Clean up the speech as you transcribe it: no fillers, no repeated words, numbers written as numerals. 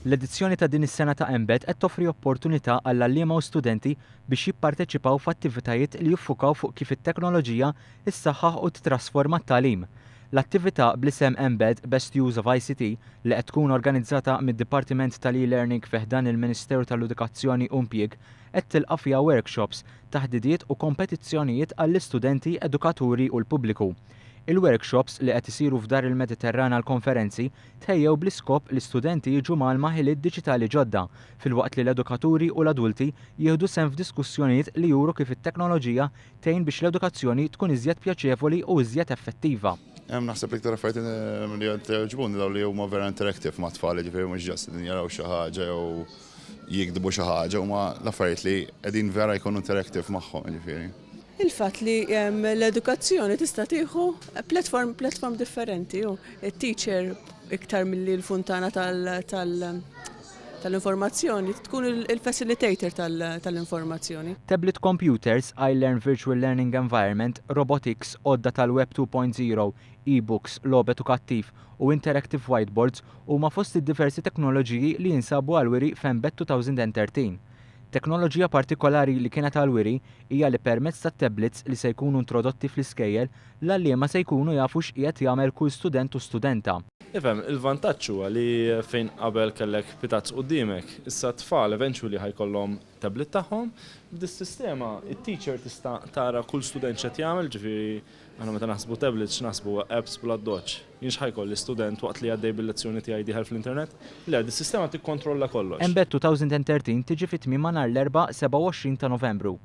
L-edizzjoni ta' din is-sena ta' Embed qed toffri opportunità għall-għalliema u studenti biex jipparteċipaw f'attivitajiet li jiffukaw fuq kif it-teknoloġija issaħħaħ u titrasforma t-tagħlim. L-attività bl-isem Embed Best Use of ICT li qed tkun organizzata mid-Dipartiment tal-e-Learning fih dan il-Ministeru tal-Edukazzjoni u Impjieg qed tilqa' fiha workshops, taħdidiet u kompetizzjonijiet għall-istudenti, edukaturi u l-pubbliku. Il-workshops li qed isiru f'Dar il-Mediterran għall-konferenzi tħejjew bl-iskop li studenti jiġu malma ħiliet diġitali ġodda, filwaqt li l-edukaturi u l-adulti jieħdu sehem f'diskussjonijiet li juru kif it-teknoloġija tgħin biex l-edukazzjoni tkun iżjed pjaċevoli u iżjed effettiva. Naħseb iktar affarijiet li jogħġbuni dawn li huma vera interactive ma' tfal, ġifieri mhux ġast din jaraw xi ħaġa jew jikdbu xi ħaġa huma l-affarijiet li qegħdin vera jkunu interactive magħhom ġifieri. Il-fatt li l-edukazzjoni tista' tieħu platform differenti u it-teacher iktar milli l-funtana tal-informazzjoni tkun il-facilitator tal-informazzjoni. Tablet computers, iLearn Virtual Learning Environment, robotics, odda tal-Web 2.0, e-books, logħob edukattiv u interactive whiteboards huma fost id-diversi teknoloġiji li jinsabu għal-wiri f'Embed 2013. Teknoloġija partikolari li kienet għal-wiri hija li permezz ta' tablets li se jkunu introdotti fl-iskejjel l-għalliema se jkunu jafu x'qiegħed jagħmel kull student u studenta. Ifhem, il-vantaġġ huwa li fejn qabel kellek pitazz quddiemek, issa t-tfal eventually ħajkollhom tablet tagħhom, b'dis-sistema it-teacher tista' tara kull student x'qed jagħmel, ġifieri aħna meta naħsbu tablets x'naħsbu apps bla doċ. Jien x'ħajkolli student waqt li għaddej bil-lezzjoni tiegħi dieħel fl-internet? Le, dis-sistema tikkontrolla kollox. Embed 2013 tiġi fit-tmiem nhar l-erba' 27 ta' Novembru.